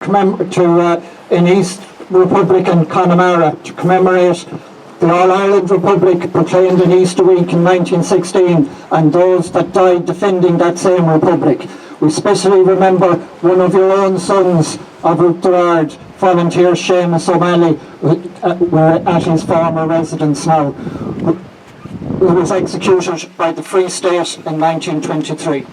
in East Republic in Connemara to commemorate the All-Ireland Republic proclaimed in Easter week in 1916 and those that died defending that same republic. We especially remember one of your own sons of Oughterard, volunteer Seamus O'Malley, we're at his former residence now, who was executed by the Free State in 1923.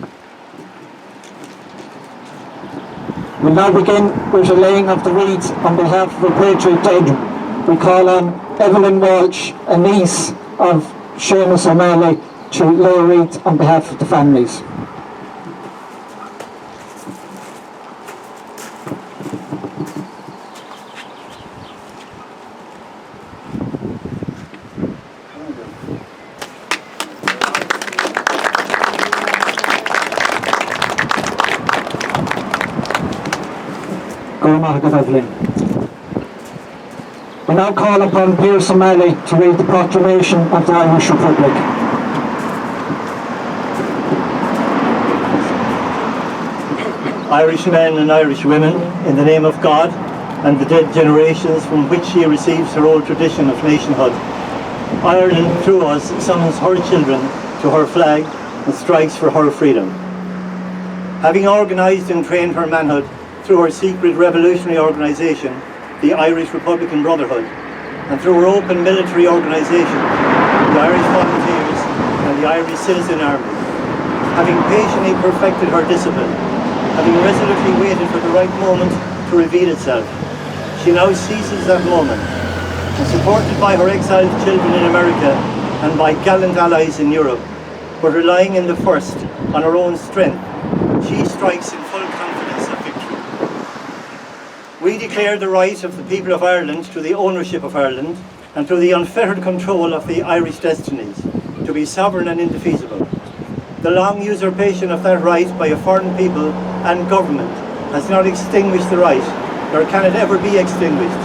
We'll now begin with the laying of the wreaths on behalf of our patriot dead. We call on Evelyn Walsh, a niece of Seamus O'Malley, to lay a wreath on behalf of the families. We now call upon Pierce O'Malley to read the proclamation of the Irish Republic. Irish men and Irish women, in the name of God and the dead generations from which she receives her old tradition of nationhood, Ireland through us summons her children to her flag and strikes for her freedom. Having organised and trained her manhood through her secret revolutionary organisation, the Irish Republican Brotherhood, and through her open military organisation, the Irish Volunteers and the Irish Citizen Army, having patiently perfected her discipline, having resolutely waited for the right moment to reveal itself, she now seizes that moment, and supported by her exiled children in America and by gallant allies in Europe, but relying in the first on her own strength, she strikes in full confidence of victory. We declare the right of the people of Ireland to the ownership of Ireland and to the unfettered control of the Irish destinies, to be sovereign and indefeasible. The long usurpation of that right by a foreign people and government has not extinguished the right, nor can it ever be extinguished,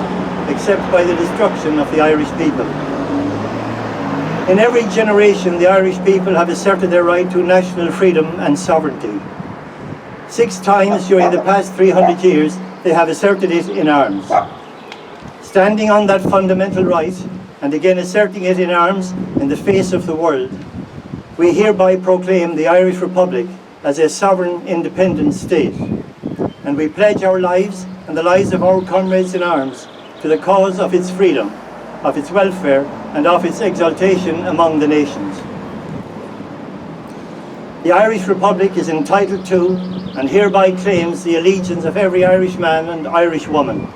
except by the destruction of the Irish people. In every generation, the Irish people have asserted their right to national freedom and sovereignty. 6 times during the past 300 years, they have asserted it in arms. Standing on that fundamental right, and again asserting it in arms in the face of the world, we hereby proclaim the Irish Republic as a sovereign, independent state, and we pledge our lives and the lives of our comrades in arms to the cause of its freedom, of its welfare, and of its exaltation among the nations. The Irish Republic is entitled to and hereby claims the allegiance of every Irish man and Irish woman.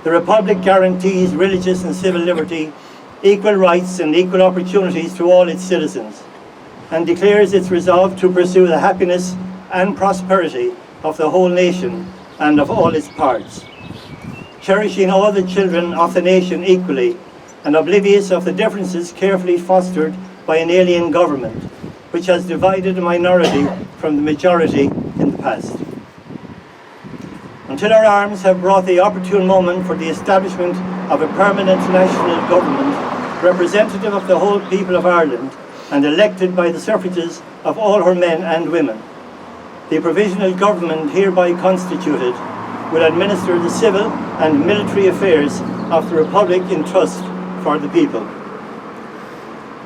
The Republic guarantees religious and civil liberty, equal rights and equal opportunities to all its citizens, and declares its resolve to pursue the happiness and prosperity of the whole nation and of all its parts, cherishing all the children of the nation equally and oblivious of the differences carefully fostered by an alien government, which has divided a minority from the majority in the past. Until our arms have brought the opportune moment for the establishment of a permanent national government, representative of the whole people of Ireland and elected by the suffrages of all her men and women, the provisional government hereby constituted will administer the civil and military affairs of the Republic in trust for the people.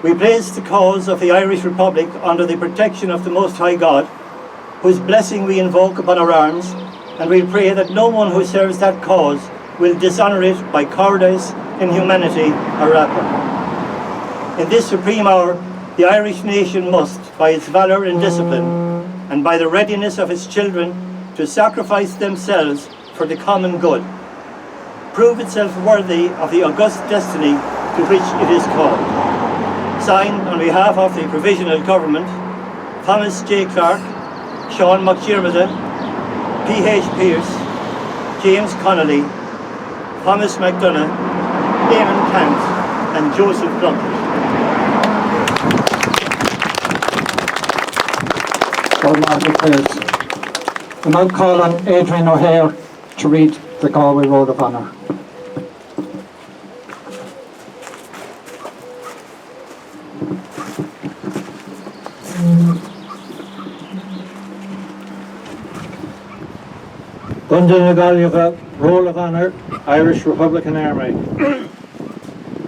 We place the cause of the Irish Republic under the protection of the Most High God, whose blessing we invoke upon our arms, and we pray that no one who serves that cause will dishonour it by cowardice, inhumanity, or rapine. In this supreme hour, the Irish nation must, by its valour and discipline, and by the readiness of its children to sacrifice themselves for the common good, prove itself worthy of the august destiny to which it is called. Signed on behalf of the Provisional Government, Thomas J. Clark, Sean McDermott, P.H. Pearce, James Connolly, Thomas McDonough, Eamon Cant, and Joseph Blunt. We now call on Adrian O'Hare to read the Galway Road of Honour. Dundee Roll of Honour, Irish Republican Army.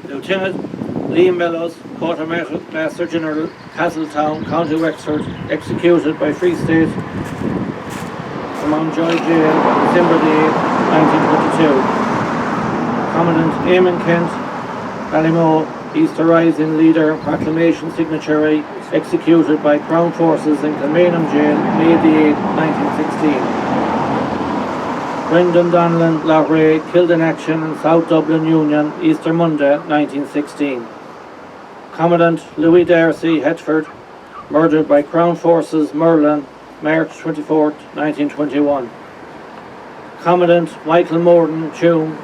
Lieutenant Liam Mellows, Quartermaster General, Castletown, County Wexford, executed by Free State from Mountjoy Jail, December the 8th, 1922. Commandant Eamon Kent, Ballymoe, Easter Rising Leader, Proclamation Signatory, executed by Crown Forces in Kilmainham Jail, May the 8th, 1916. Brendan Donlan, Loughrea, killed in action in South Dublin Union, Easter Monday, 1916. Commandant Louis Darcy, Hetford, murdered by Crown Forces, Merlin, March 24, 1921. Commandant Michael Morden, Tuam,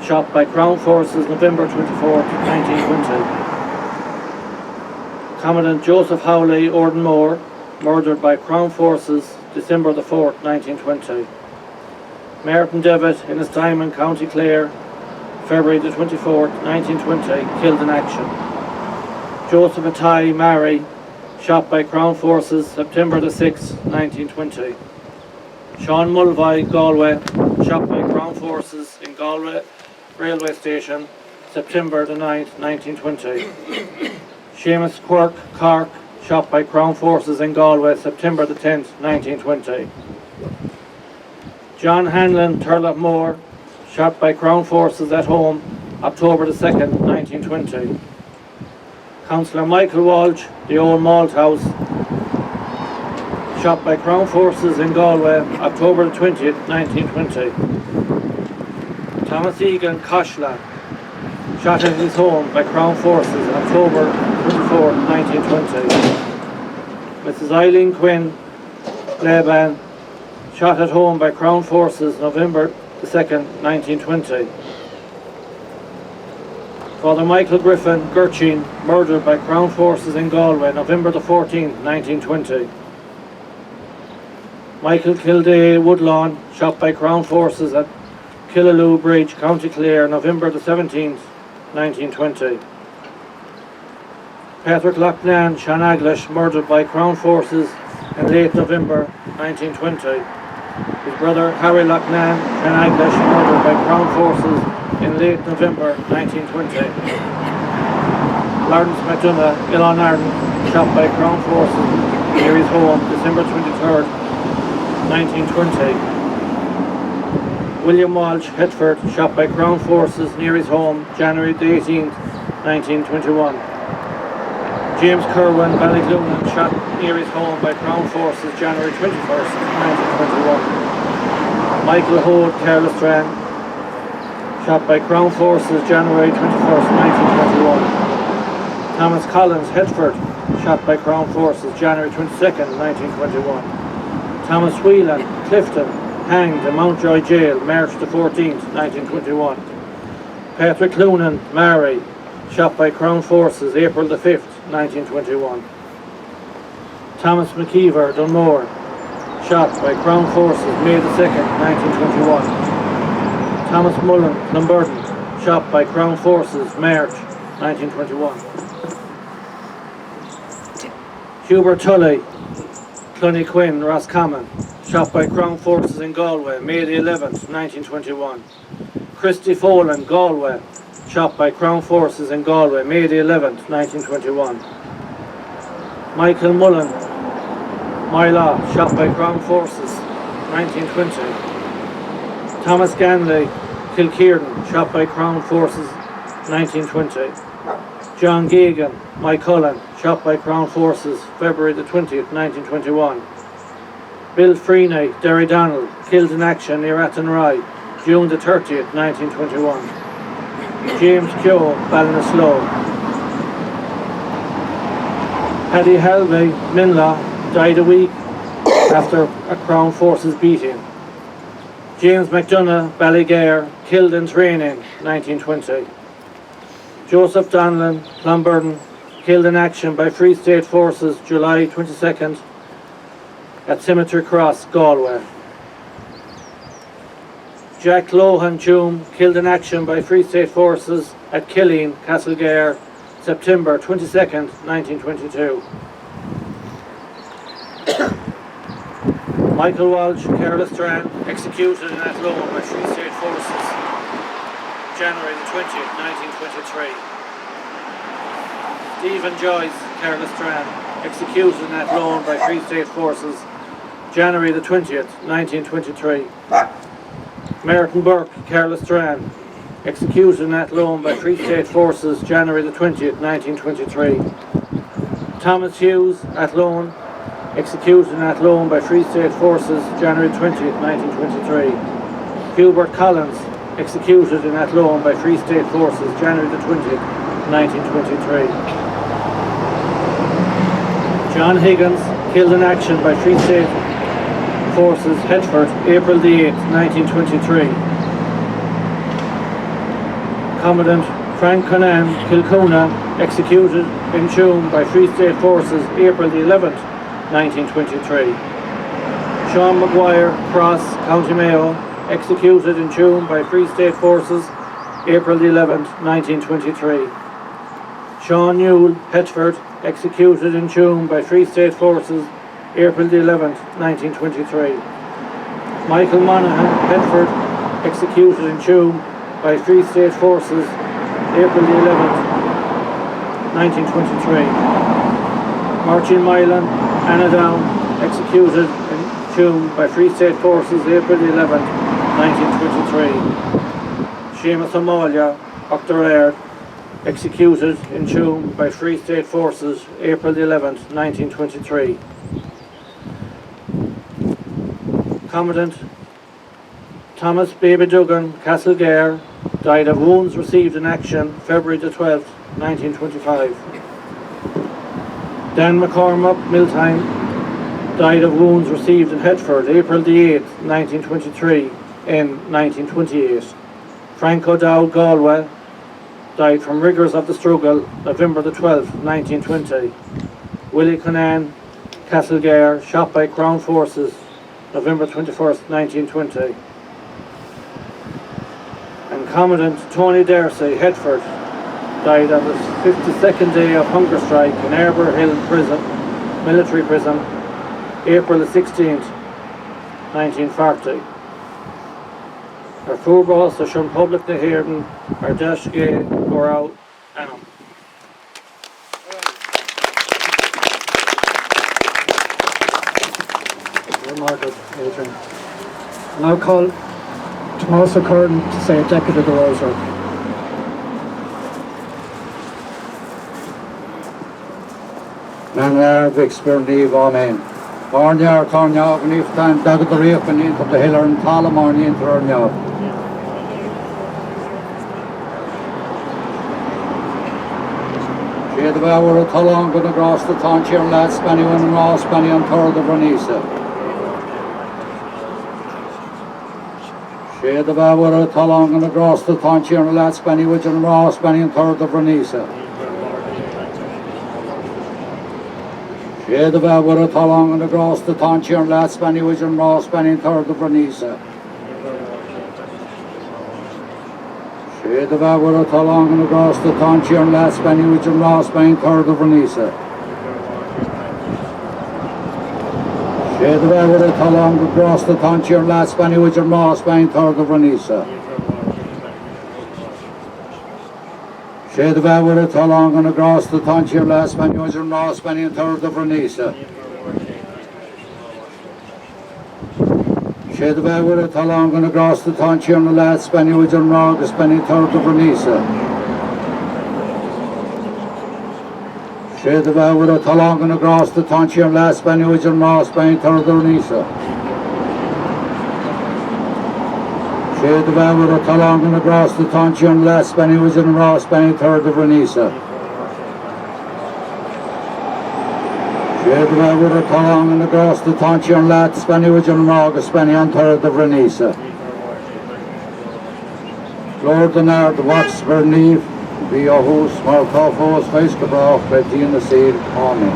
shot by Crown Forces, November 24, 1920. Commandant Joseph Howley, Ordenmore, murdered by Crown Forces, December the 4th, 1920. Martin Devitt, in his time in County Clare, February the 24th, 1920, killed in action. Joseph Attai Mary, shot by Crown Forces, September the 6th, 1920. Sean Mulvey, Galway, shot by Crown Forces in Galway Railway Station, September the 9th, 1920. Seamus Quirk, Cork, shot by Crown Forces in Galway, September the 10th, 1920. John Hanlon, Turlough shot by Crown Forces at home, October the 2nd, 1920. Councillor Michael Walsh, the Old Malt House, shot by Crown Forces in Galway, October the 20th, 1920. Thomas Egan, Coshla, shot at his home by Crown Forces, October 24th, 1920. Mrs. Eileen Quinn, Laban, shot at home by Crown Forces, November the 2nd, 1920. Father Michael Griffin, Gurchin, murdered by Crown Forces in Galway, November the 14th, 1920. Michael Kildare Woodlawn, shot by Crown Forces at Killaloo Bridge, County Clare, November the 17th, 1920. Patrick Loughnane, Shanaglash, murdered by Crown Forces in late November 1920. His brother Harry Loughnane, Shanaglash, murdered by Crown Forces in late November 1920. Lawrence McDonough, Ilan Arden, shot by Crown Forces near his home, December 23rd, 1920. William Walsh, Hetford, shot by Crown Forces near his home, January the 18th, 1921. James Kerwin, Ballycloonan, shot near his home by Crown Forces, January 21st, 1921. Michael Hoad, Carlistran, shot by Crown Forces, January 21st, 1921. Thomas Collins, Hetford, shot by Crown Forces, January 22nd, 1921. Thomas Whelan, Clifton, hanged in Mountjoy Jail, March the 14th, 1921. Patrick Cloonan, Mary, shot by Crown Forces, April the 5th, 1921. Thomas McKeever, Dunmore, shot by Crown Forces, May the 2nd, 1921. Thomas Mullen, Clonburden, shot by Crown Forces, March 1921. Hubert Tully, Cloney Roscommon, shot by Crown Forces in Galway, May the 11th, 1921. Christy Folan, Galway, shot by Crown Forces in Galway, May the 11th, 1921. Michael Mullen, Mylaw, shot by Crown Forces, 1920. Thomas Ganley, Kilkieran, shot by Crown Forces, 1920. John Gagan, Mike Cullen, shot by Crown Forces, February the 20th, 1921. Bill Freeney, Derry Donald, killed in action near Athenry, June the 30th, 1921. James Keogh, Ballinasloe. Paddy Halvey, Minlaw, died a week after a Crown Forces beating. James McDonough, Ballygare, killed in training, 1920. Joseph Donlan, Clonburden, killed in action by Free State Forces, July 22nd, at Cemetery Cross, Galway. Jack Lohan Tuam, killed in action by Free State Forces at Killeen, Castlegare, September 22nd, 1922. Michael Walsh, Carlisstrand, executed in Athlone by Free State forces, January the 20th, 1923. Stephen Joyce, Carlisstrand, executed in Athlone by Free State forces, January the 20th, 1923. Merton Burke, Carlisstrand, executed in Athlone by Free State forces, January the 20th, 1923. Thomas Hughes, Athlone, executed in Athlone by Free State forces, January 20th, 1923. Hubert Collins, executed in Athlone by Free State forces, January the 20th, 1923. John Higgins, killed in action by Free State forces, Hedford, April the 8th, 1923. Commandant Frank Conan, Kilcoona, executed in Tuam by Free State forces, April the 11th, 1923. Sean Maguire, Cross, County Mayo, executed in Tuam by Free State forces, April the 11th, 1923. Sean Newell, Hetford, executed in Tuam by Free State forces, April the 11th, 1923. Michael Monaghan, Hetford, executed in Tuam by Free State forces, April the 11th, 1923. Martin Milan, Annadown, executed in Tuam by Free State forces, April the 11th, 1923. Seamus O'Malley, Oughterard, executed in Tuam by Free State forces, April the 11th, 1923. Commandant Thomas Baby Duggan, Castlegare, died of wounds received in action, February the 12th, 1925. Dan McCormack, Miltime, died of wounds received in Hetford, April the 8th, 1923, in 1928. Frank O'Dowd, Galway, died from rigours of the struggle, November the 12th, 1920. Willie Conan, Castlegare, shot by Crown forces, November 21st, 1920. And Commandant Tony Darcy, Hetford, died on his 52nd day of hunger strike in Arbour Hill Prison, military prison, April the 16th, 1940. Our fútbol sa sian public na Héireann ar deisce go raibh anam. Now call Tomás O'Curran to say a decade of the Rosary. Nan Vicksburn Amen. Barnyard Tarnya, when you've done David the Reef and into the Hiller and Talamorn into Ernya. She had the Bower of Talong going across the Tonchier and Lad Spanny one and Ross Spanny on Third of Ranisa. She had the Bower of Talong going across the Tonchier and Lad Spanny which and Ross Spanny on Third of Ranisa. She had the Bower of Talong going across the Tonchier and Lad Spanny which and Ross Spanny on Third of Ranisa. She had the Bower of Talong going across the Tonchier and Lad Spanny which and Ross Spanny on Third of Ranisa. She had the Bower of Talong across the Tonchier and Lad Spanny which and Ross Spanny on Third of Ranisa. She had the Bower of Talong and across the Tonchier and Lad Spanny which and Ross Spanny on Third of Ranisa. She had the Bower of Talong and across the Tonchier and Lad Spanny which and Ross Spanny on Third of Ranisa. She had the Bower of Talong and across the Tonchier and Lad Spanny which and Ross Spanny on Third of Ranisa. She had the Bower of Talong and across the Tonchier and Lad Spanny which and Ross Spanny on Third of Ranisa. She had the Bower of Talong and across the Tonchier and Lad Spanny which and Ross Spanny on Third of Ranisa. Lord the Nard, the Watts Berneve, be your host, Mark Hoffos, Face Cabrach, Betty in the Seed, Amen.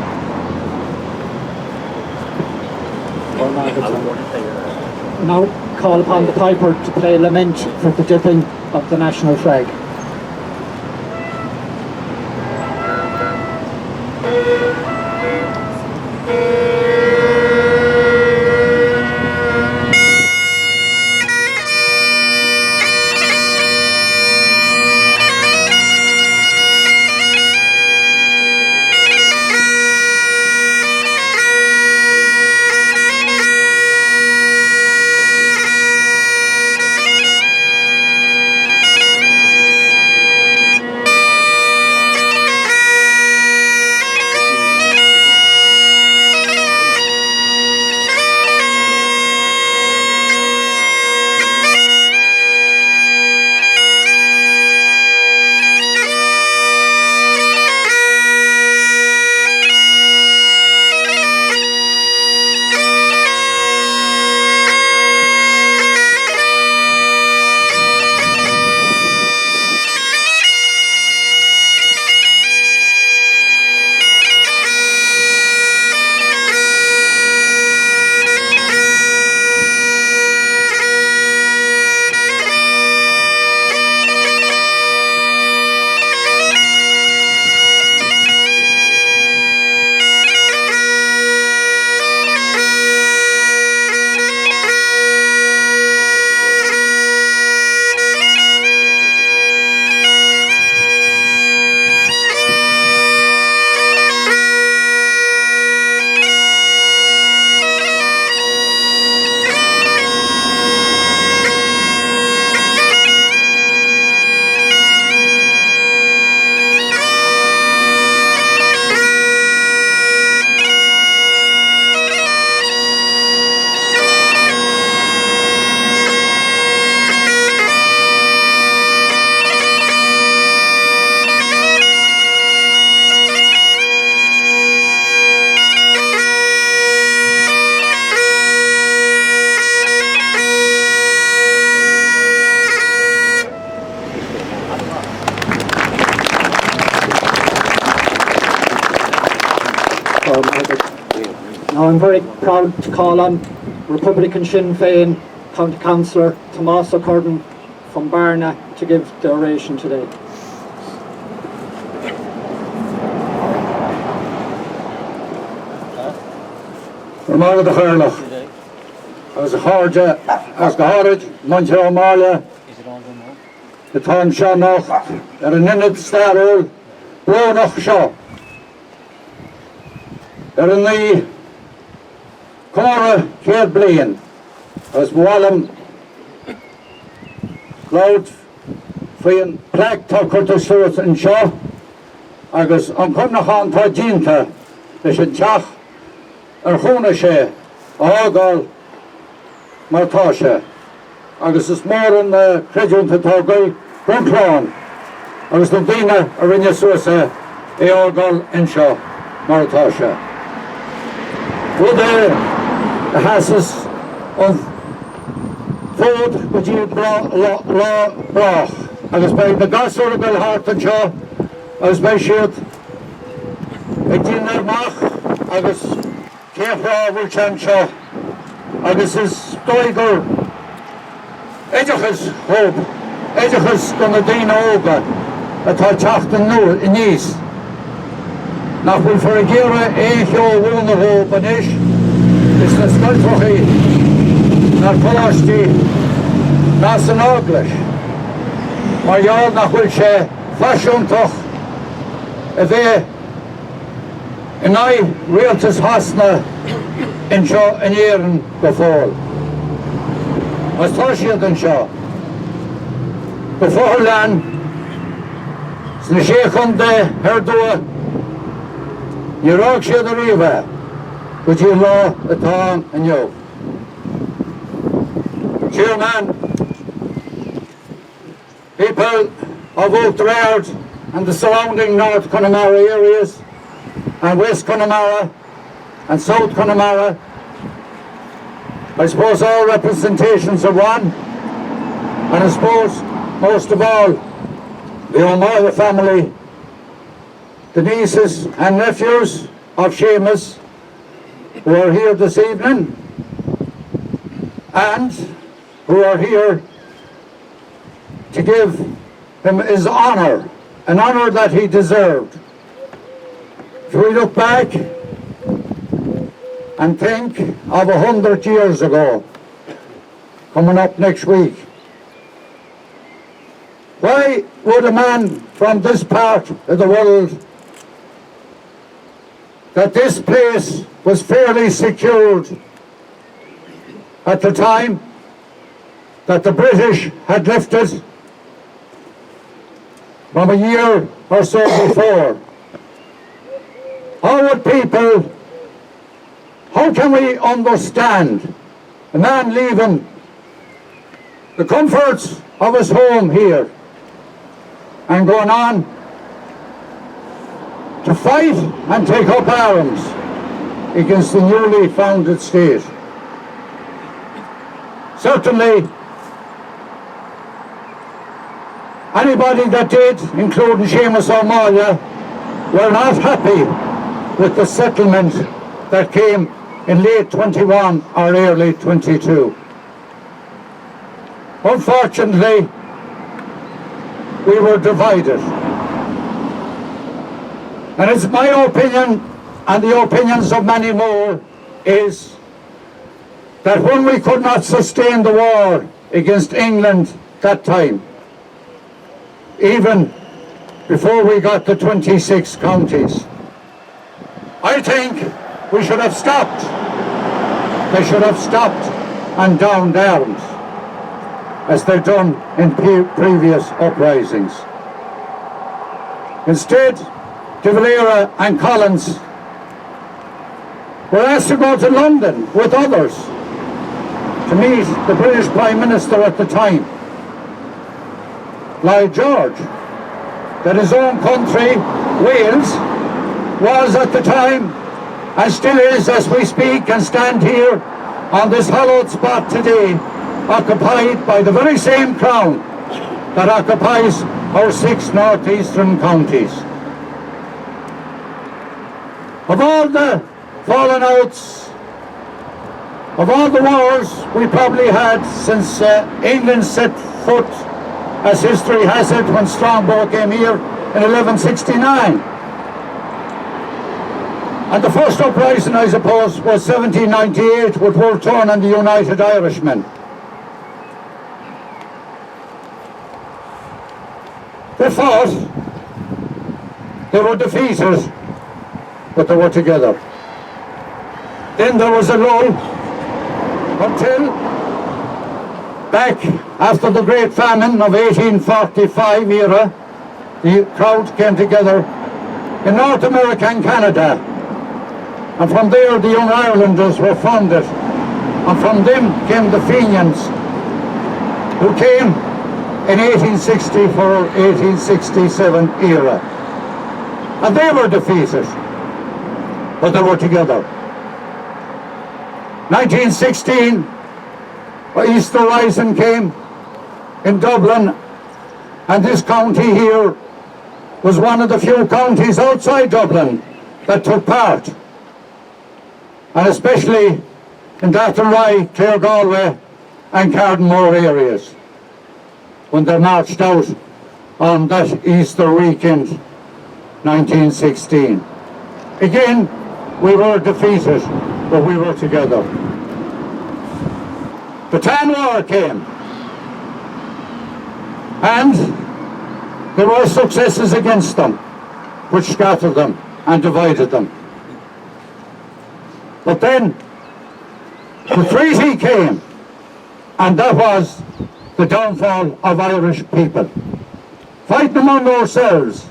Now call upon the piper to play lament for the dipping of the national flag. I'm very proud to call on Republican Sinn Féin County Councillor Tomás O'Curden from Barna to give the oration today. Ramada the Hurloch. As a Harja, as the Haraj, Muncher O'Marla, the Tom Shanoch, and an Innet Starrell, Blonoch Shaw. They're in the Cora Caird Blaine, as Mwallum, Loud, Fian, Plaque Tucker to Stuart and Shaw, agus an Cumnachan Tajinta, the Shinchach, Archuna She, Ogal, Martasha, agus is more in the Credjun to Torgay, Grunclawn, agus the Dina, Arinya Susa, Ogal, Inshaw, Martasha. Would the hasses of food which you brach, agus by the Gasser of Belhart and Shaw, agus by Shield, a dinner mach, agus Kefra Wilchan Shaw, agus is Stoiger, Edgachas Hope, Edgachas Gunadina Oga, a Tarchachtan Nu in East. Nach wil voor een keer eentje wonen op en is de schuldvraag naar Polostie, naar zijn Oglish. Maar ja, nach wil ze fashion toch, we een realtus hasna in zo een jaren geval. Wat was je dan zo? Bevoorlaan, zijn sheekhonde herdoen. You rock share the river, which you law the tongue and you. Chairman, people of Oughterard and the surrounding North Connemara areas, and West Connemara and South Connemara, I suppose all representations are one, and I suppose most of all the O'Mara family, the nieces and nephews of Seamus who are here this evening and who are here to give him his honour, an honour that he deserved. If we look back and think of 100 years ago, coming up next week, why would a man from this part of the world, that this place was fairly secured at the time that the British had left it from a year or so before? How can we understand a man leaving the comforts of his home here and going on to fight and take up arms against the newly founded state? Certainly, anybody that did, including Seamus O'Mara, were not happy with the settlement that came in late 21 or early 22. Unfortunately, we were divided. And it's my opinion, and the opinions of many more, is that when we could not sustain the war against England that time, even before we got the 26 counties, I think we should have stopped. They should have stopped and downed arms, as they've done in previous uprisings. Instead, De Valera and Collins were asked to go to London with others to meet the British Prime Minister at the time, Lloyd George, that his own country, Wales, was at the time, and still is as we speak and stand here on this hallowed spot today, occupied by the very same crown that occupies our 6 northeastern counties. Of all the fallen outs Of all the wars we probably had since England set foot, as history has it, when Strongbow came here in 1169. And the first uprising, I suppose, was 1798 with Wolfe Tone and the United Irishmen. They fought, they were defeated, but they were together. Then there was a lull until back after the Great Famine of 1845 era, the crowd came together in North America and Canada. And from there the Young Irelanders were founded. And from them came the Fenians, who came in 1864-1867 era. And they were defeated, but they were together. 1916, Easter Rising came in Dublin, and this county here was one of the few counties outside Dublin that took part. And especially in Oughterard, Clare Galway and Cardamore areas, when they marched out on that Easter weekend, 1916. Again, we were defeated, but we were together. The Tan War came, and there were successes against them, which scattered them and divided them. But then the treaty came, and that was the downfall of Irish people. Fighting among ourselves,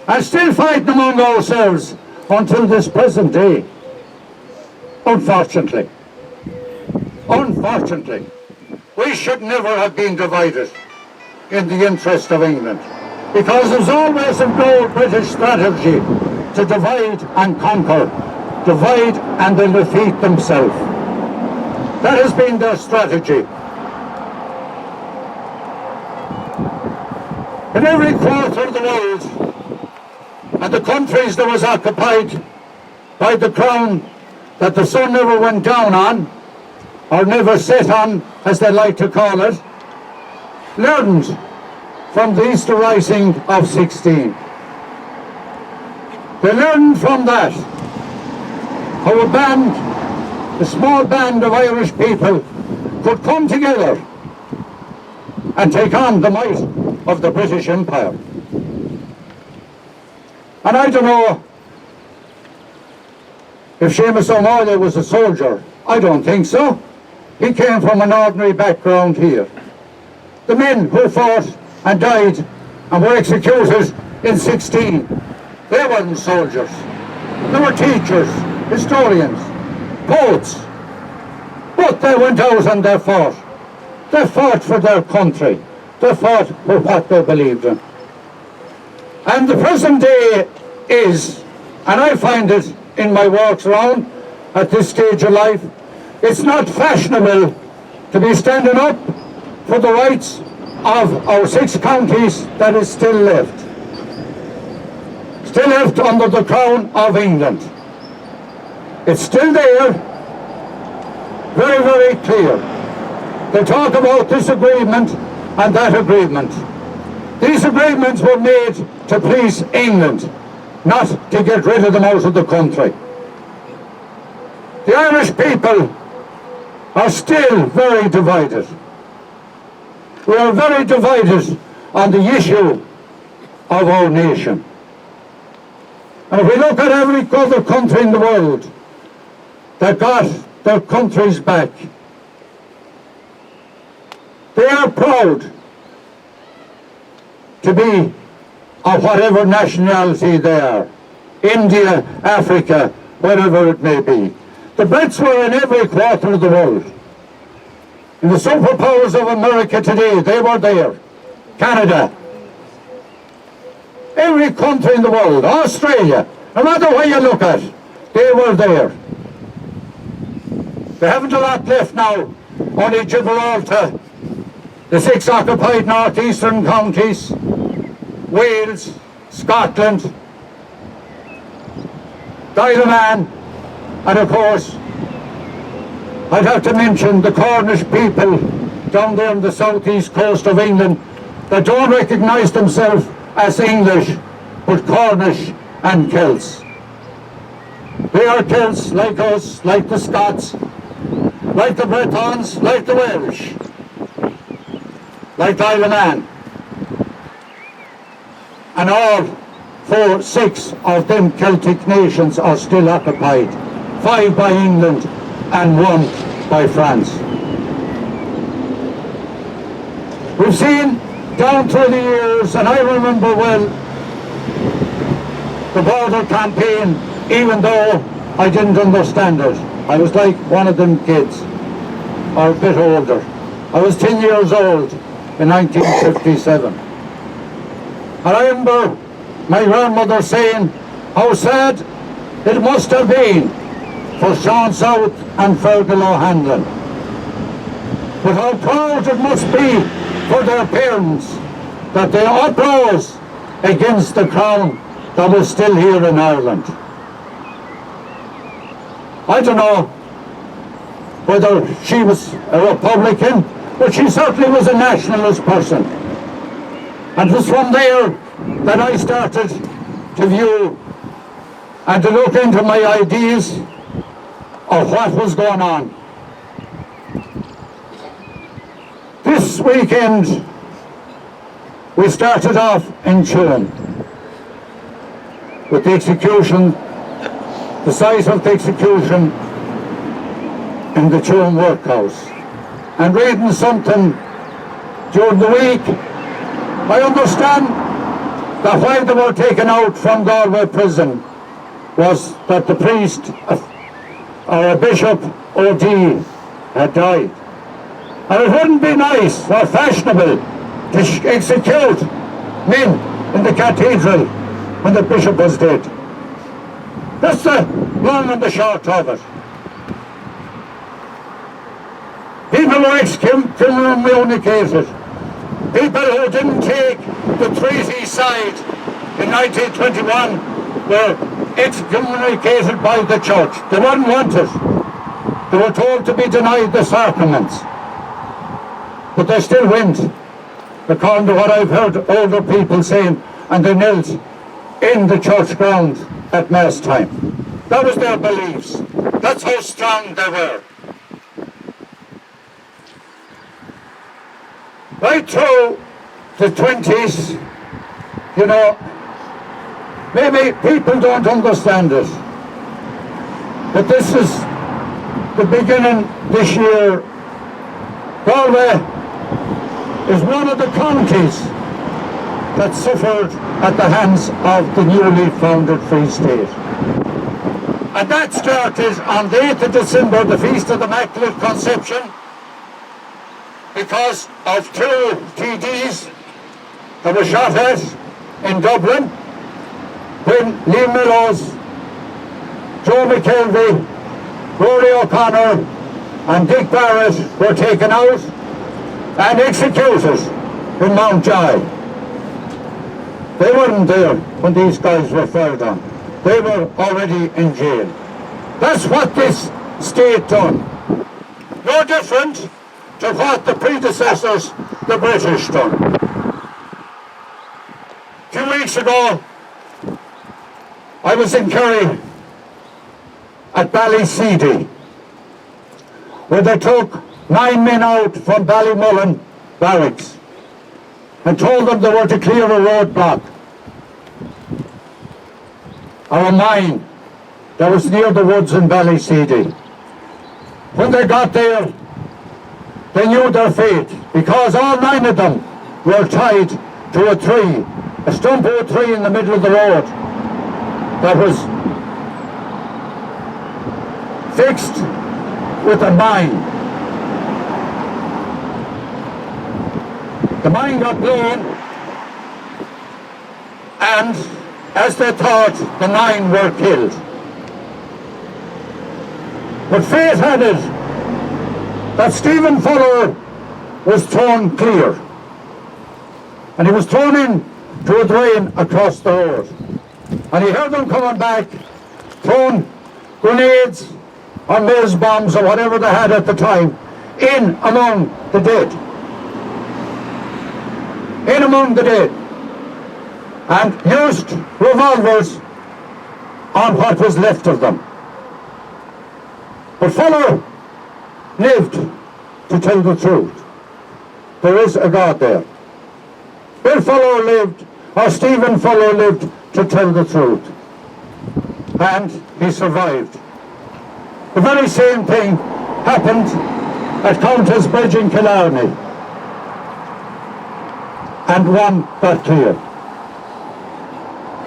and still fighting among ourselves until this present day. Unfortunately, we should never have been divided in the interest of England, because there's always a good British strategy to divide and conquer, divide and then defeat themselves. That has been their strategy. In every quarter of the world, and the countries that was occupied by the crown that the sun never went down on, or never set on, as they like to call it, learned from the Easter Rising of 16. They learned from that how a small band of Irish people could come together and take on the might of the British Empire. And I don't know if Seamus O'Malley was a soldier. I don't think so. He came from an ordinary background here. The men who fought and died and were executed in 16, they weren't soldiers. They were teachers, historians, poets. But they went out and they fought. They fought for their country. They fought for what they believed in. And the present day is, and I find it in my walks around at this stage of life, it's not fashionable to be standing up for the rights of our 6 counties that is still left under the crown of England. It's still there, very, very clear. They talk about this agreement and that agreement. These agreements were made to please England, not to get rid of them out of the country. The Irish people are still very divided. We are very divided on the issue of our nation. And if we look at every other country in the world that got their countries back, they are proud to be of whatever nationality they are. India, Africa, wherever it may be. The Brits were in every quarter of the world. In the superpowers of America today, they were there. Canada. Every country in the world. Australia. No matter where you look at, they were there. They haven't a lot left now. Only Gibraltar, the 6 occupied northeastern counties, Wales, Scotland, Isle of Man, and of course I'd have to mention the Cornish people down there on the southeast coast of England that don't recognise themselves as English, but Cornish and Celts. They are Celts like us, like the Scots, like the Bretons, like the Welsh, like the Isle of Man. And all 6 of them Celtic nations are still occupied. 5 by England and 1 by France. We've seen down through the years, and I remember well, the border campaign, even though I didn't understand it. I was like one of them kids, or a bit older. I was 10 years old in 1957. And I remember my grandmother saying how sad it must have been for Sean South and Fergal O'Hanlon. But how proud it must be for their parents that they uprose against the crown that was still here in Ireland. I don't know whether she was a Republican, but she certainly was a nationalist person. And it was from there that I started to view and to look into my ideas of what was going on. This weekend we started off in Tuam with the execution, the size of the execution in the Tuam workhouse. And reading something during the week, I understand that while they were taken out from Galway prison was that the priest or a bishop OD had died. And it wouldn't be nice or fashionable to execute men in the cathedral when the bishop was dead. That's the long and the short of it. People were excommunicated. People who didn't take the treaty side in 1921 were excommunicated by the church. They weren't wanted. They were told to be denied the sacraments. But they still went, according to what I've heard older people saying, and they knelt in the church ground at Mass time. That was their beliefs. That's how strong they were. Right through the 20s, you know, maybe people don't understand it, but this is the beginning this year. Galway is one of the counties that suffered at the hands of the newly founded Free State. And that started on the 8th of December, the Feast of the Immaculate Conception, because of 2 TDs that were shot at in Dublin when Liam Melrose, Joe McKelvey, Rory O'Connor and Dick Barrett were taken out and executed in Mountjoy. They weren't there when these guys were fired on. They were already in jail. That's what this state done. No different to what the predecessors, the British, done. A few weeks ago, I was in Kerry at Ballyseedy, where they took 9 men out from Ballymullen barracks and told them they were to clear a roadblock or a mine that was near the woods in Ballyseedy. When they got there, they knew their fate, because all 9 of them were tied to a tree, a stump of a tree in the middle of the road that was fixed with a mine. The mine got blown, and as they thought, the 9 were killed. But fate had it that Stephen Fuller was thrown clear, and he was thrown in to a drain across the road, and he heard them coming back, throwing grenades or maze bombs or whatever they had at the time in among the dead. In among the dead. And used revolvers on what was left of them. But Fuller lived to tell the truth. There is a God there. Bill Fuller lived, or Stephen Fuller lived to tell the truth. And he survived. The very same thing happened at Countess Bridge in Killarney. And one got clear.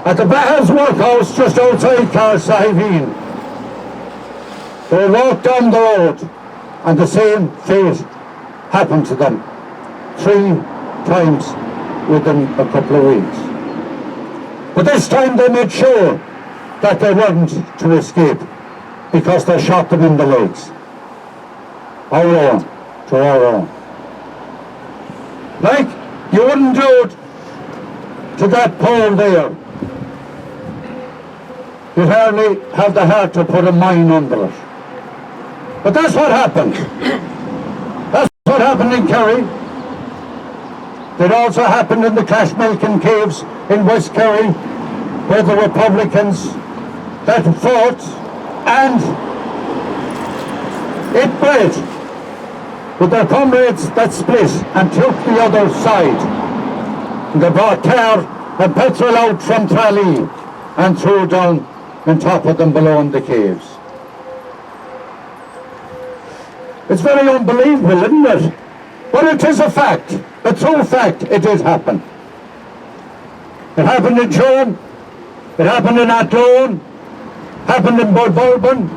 At the Bahas workhouse just outside Carsahiveen, they walked down the road and the same fate happened to them 3 times within a couple of weeks. But this time they made sure that they weren't to escape because they shot them in the legs. Our own, to our own. Like, you wouldn't do it to that pole there. You hardly have the heart to put a mine under it. But that's what happened. That's what happened in Kerry. It also happened in the Clashmelkin Caves in West Kerry, where the Republicans that fought, and it bred with their comrades that split and took the other side. They brought tar and petrol out from Tralee and threw down on top of them below in the caves. It's very unbelievable, isn't it? But it is a fact, a true fact. It did happen. It happened in Tuam, it happened in Athlone, happened in Bourbon,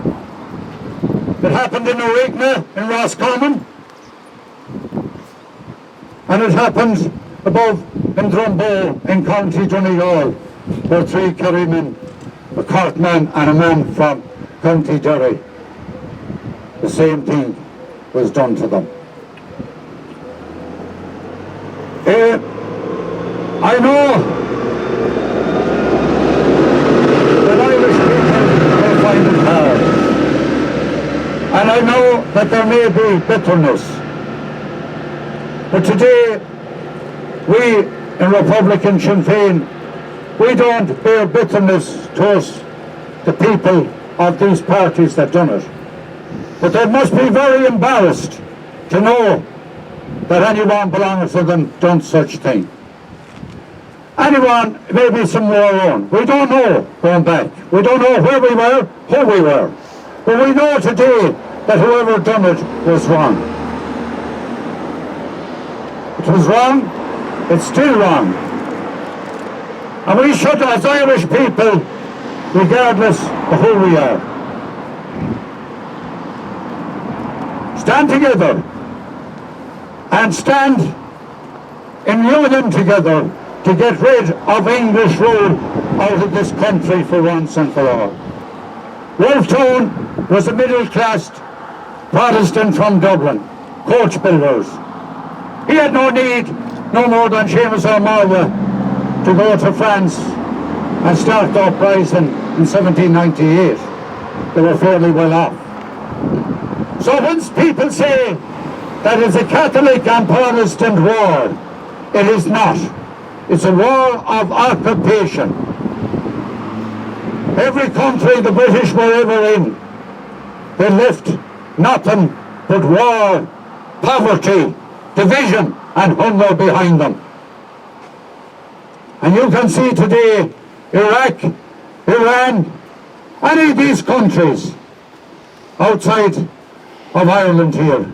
it happened in Origna, in Roscommon, and it happened above in Drumboe in County Donegal, where 3 Kerrymen, a Cork man and a man from County Derry, the same thing was done to them. I know that Irish people will find it hard, and I know that there may be bitterness, but today we in Republican Sinn Féin, we don't bear bitterness towards the people of these parties that done it. But they must be very embarrassed to know that anyone belonging to them done such thing. Anyone, maybe some more on. We don't know going back. We don't know where we were, who we were. But we know today that whoever done it was wrong. It was wrong, it's still wrong. And we should, as Irish people, regardless of who we are, stand together and stand in union together to get rid of English rule out of this country for once and for all. Wolfe Tone was a middle-class Protestant from Dublin, coach builders. He had no need, no more than Seamus O'Mara, to go to France and start the uprising in 1798. They were fairly well off. So once people say that it's a Catholic and Protestant war, it is not. It's a war of occupation. Every country the British were ever in, they left nothing but war, poverty, division and hunger behind them. And you can see today, Iraq, Iran, any of these countries outside of Ireland here,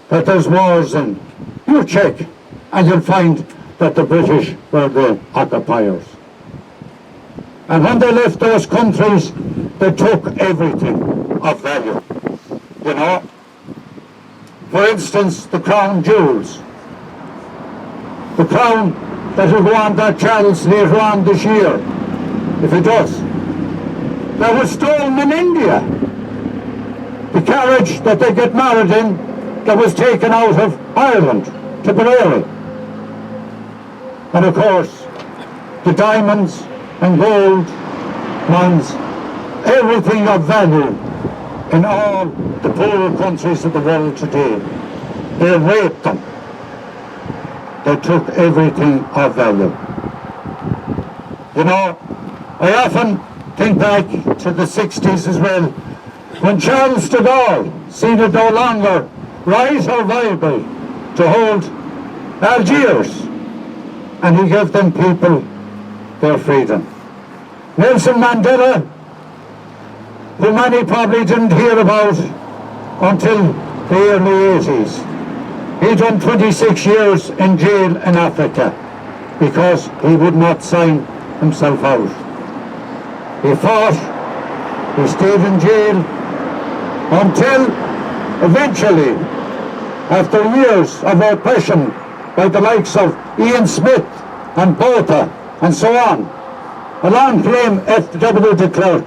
that there's wars in. You check and you'll find that the British were the occupiers. And when they left those countries, they took everything of value. You know, for instance, the crown jewels. The crown that will go on that chance later on this year, if it does. That was stolen in India. The carriage that they get married in, that was taken out of Ireland to Tipperary. And of course, the diamonds and gold mines, everything of value in all the poorer countries of the world today. They raped them. They took everything of value. You know, I often think back to the 60s as well, when Charles de Gaulle seen it no longer right or viable to hold Algiers, and he gave them people their freedom. Nelson Mandela, who many probably didn't hear about until the early 80s. He done 26 years in jail in Africa because he would not sign himself out. He fought, he stayed in jail until eventually, after years of oppression by the likes of Ian Smith and Botha and so on, along came F.W. de Klerk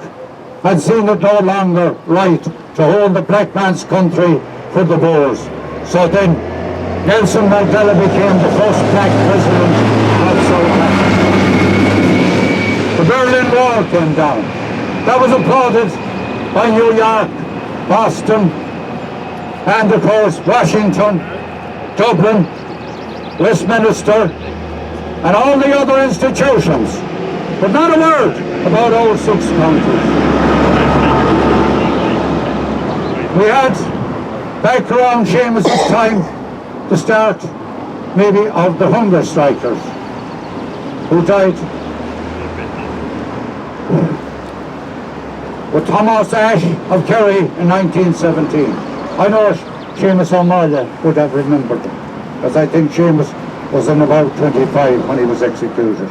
and seen it no longer right to hold the black man's country for the Boers. So then Nelson Mandela became the first black president of South Africa. The Berlin Wall came down. That was applauded by New York, Boston, and of course Washington, Dublin, Westminster, and all the other institutions. But not a word about all 6 counties. We had, back around Seamus's time, the start maybe of the hunger strikers who died with Thomas Ashe of Kerry in 1917. I know Seamus O'Malley would have remembered them, because I think Seamus was in about 25 when he was executed.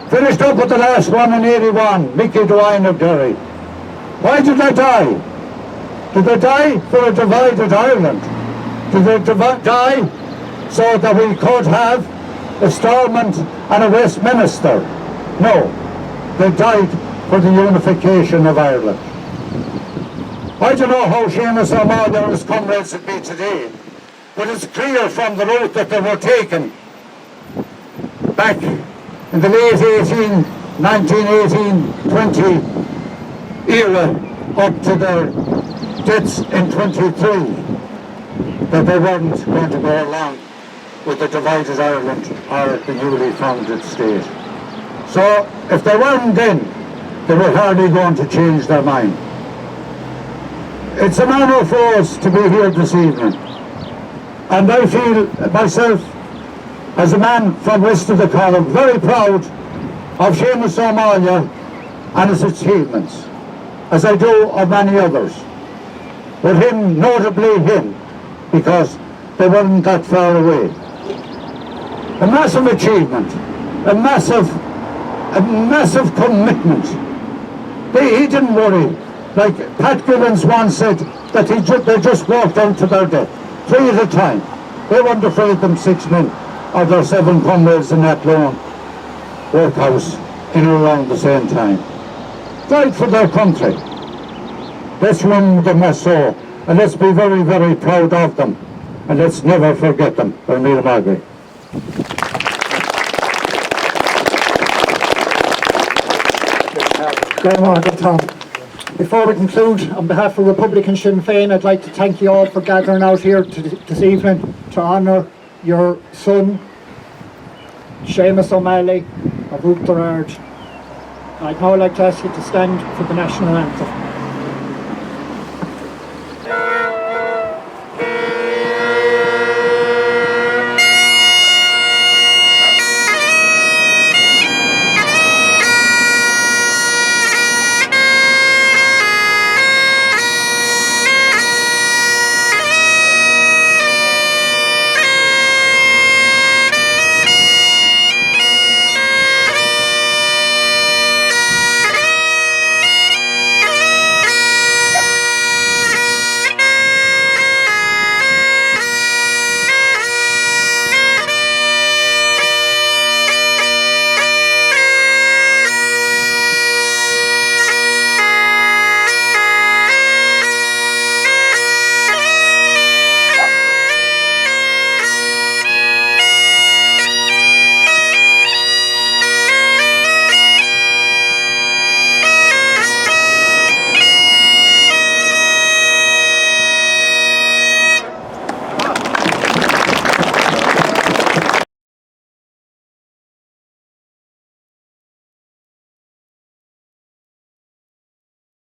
Finished up with the last one in 81, Mickey Dwyer of Derry. Why did they die? Did they die for a divided Ireland? Did they die so that we could have a Stormont and a Westminster? No, they died for the unification of Ireland. I don't know how Seamus O'Malley and his comrades would be today, but it's clear from the route that they were taken back in the late 1918-20 era up to their deaths in 23, that they weren't going to go along with the divided Ireland or the newly founded state. So if they weren't then, they were hardly going to change their mind. It's an honour for us to be here this evening, and I feel myself, as a man from west of the column, very proud of Seamus O'Malley and his achievements, as I do of many others. But him, notably him, because they weren't that far away. A massive achievement, a massive commitment. He didn't worry. Like Pat Givens once said, that they just walked out to their death, 3 at a time. They weren't afraid them 6 men or their 7 comrades in that lone workhouse in and around the same time. Died for their country. Let's remember them as so, and let's be very, very proud of them, and let's never forget them. Ermíle Magri. Go on, Tom. Before we conclude, on behalf of Republican Sinn Féin, I'd like to thank you all for gathering out here this evening to honour your son, Seamus O'Malley of Oughterard. I'd now like to ask you to stand for the national anthem.